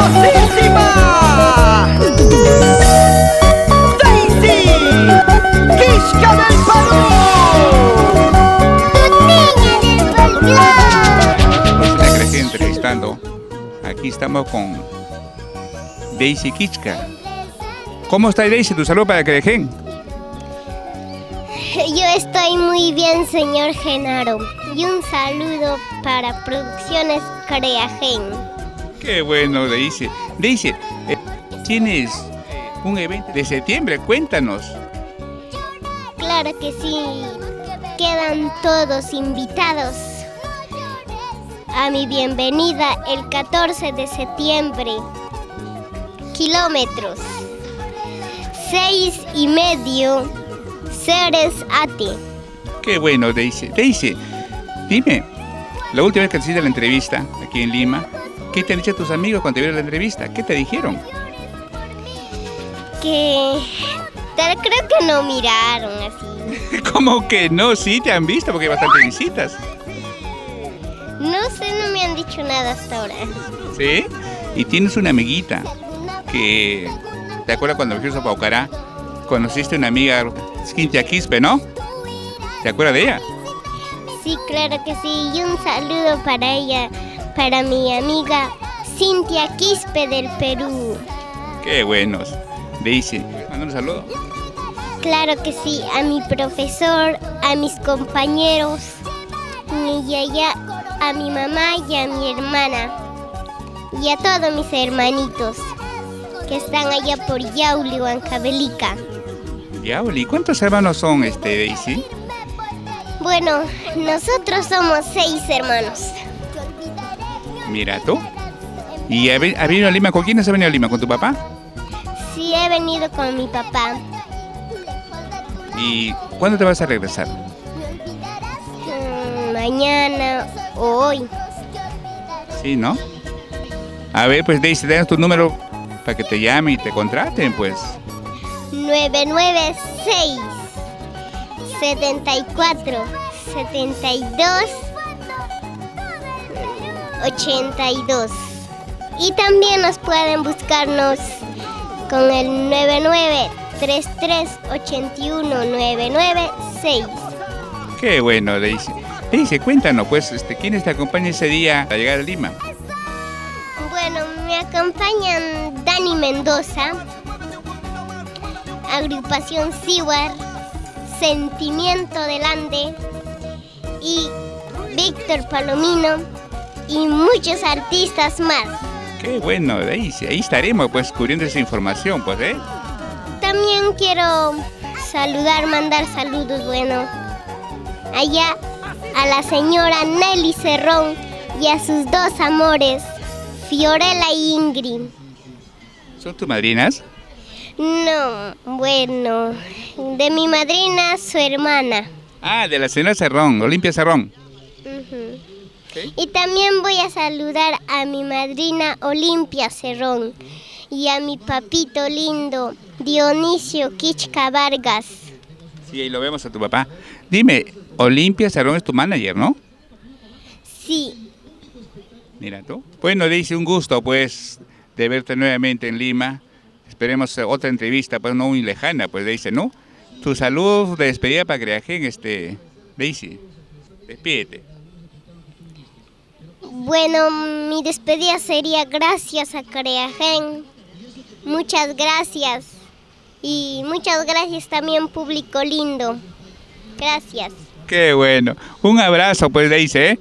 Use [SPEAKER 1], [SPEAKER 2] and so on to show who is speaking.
[SPEAKER 1] ¡Famosísima! ¡Daisy! ¡Kishka del Perú!
[SPEAKER 2] ¡Tu niña del folclore!
[SPEAKER 3] Pues la crecí entrevistando. Aquí estamos con Daisy Kishka. ¿Cómo está Daisy? Tu saludo para Crejen.
[SPEAKER 2] Yo estoy muy bien, señor Genaro. Y un saludo para Producciones Creagen.
[SPEAKER 3] Qué bueno, Daisy. Daisy, tienes un evento de septiembre, cuéntanos.
[SPEAKER 2] Claro que sí. Quedan todos invitados a mi bienvenida el 14 de septiembre. Kilómetros 6,5 Ceres Ate.
[SPEAKER 3] Qué bueno, Daisy. Daisy, dime, la última vez que te hiciste la entrevista aquí en Lima, ¿qué te han dicho tus amigos cuando te vieron la entrevista? ¿Qué te dijeron?
[SPEAKER 2] Creo que no miraron así.
[SPEAKER 3] ¿Cómo que no? Sí, te han visto porque hay bastantes visitas.
[SPEAKER 2] No sé, no me han dicho nada hasta ahora.
[SPEAKER 3] ¿Sí? Y tienes una amiguita que, ¿te acuerdas cuando fuimos a Paucará? Conociste una amiga, Cintia Quispe, ¿no? ¿Te acuerdas de ella?
[SPEAKER 2] Sí, claro que sí. Y un saludo para ella, para mi amiga Cintia Quispe del Perú.
[SPEAKER 3] Qué buenos. Daisy, manda un saludo.
[SPEAKER 2] Claro que sí, a mi profesor, a mis compañeros, y allá a mi mamá y a mi hermana, y a todos mis hermanitos que están allá por Yauli, Huancavelica.
[SPEAKER 3] Yauli, ¿cuántos hermanos son, Daisy?
[SPEAKER 2] Bueno, nosotros somos 6 hermanos.
[SPEAKER 3] Mira tú. ¿Y ha venido a Lima? ¿Con quién has venido a Lima? ¿Con tu papá?
[SPEAKER 2] Sí, he venido con mi papá.
[SPEAKER 3] ¿Y cuándo te vas a regresar?
[SPEAKER 2] Mañana o hoy.
[SPEAKER 3] Sí, ¿no? A ver, pues Daisy, danos tu número para que te llamen y te contraten, pues.
[SPEAKER 2] 996 74 72 82. Y también nos pueden buscarnos con el 9933819996.
[SPEAKER 3] Qué bueno, Daisy. Daisy, cuéntanos, pues, ¿quiénes te acompañan ese día a llegar a Lima?
[SPEAKER 2] Bueno, me acompañan Dani Mendoza, Agrupación Siwar, Sentimiento del Ande y Víctor Palomino y muchos artistas más.
[SPEAKER 3] Qué bueno, Daisy. Ahí estaremos, pues, cubriendo esa información, pues, ¿eh?
[SPEAKER 2] También quiero mandar saludos, bueno, allá a la señora Nelly Cerrón y a sus 2 amores, Fiorella y Ingrid.
[SPEAKER 3] ¿Son tus madrinas?
[SPEAKER 2] No, bueno, de mi madrina, su hermana.
[SPEAKER 3] Ah, de la señora Cerrón, Olimpia Cerrón.
[SPEAKER 2] Ujú.
[SPEAKER 3] ¿Sí?
[SPEAKER 2] Y también voy a saludar a mi madrina Olimpia Cerrón y a mi papito lindo, Dionisio Kishka Vargas.
[SPEAKER 3] Sí, ahí lo vemos a tu papá. Dime, Olimpia Cerrón es tu manager, ¿no?
[SPEAKER 2] Sí,
[SPEAKER 3] Mira tú. Bueno, Daisy, un gusto, pues, de verte nuevamente en Lima. Esperemos otra entrevista, pues, no muy lejana, pues, Daisy, ¿no? Tu salud de despedida para Creagen, Daisy. Despídete.
[SPEAKER 2] bueno, mi despedida sería gracias a Creagen. Muchas gracias. Y muchas gracias también, público lindo. Gracias.
[SPEAKER 3] Qué bueno. Un abrazo, pues, Daisy, ¿eh?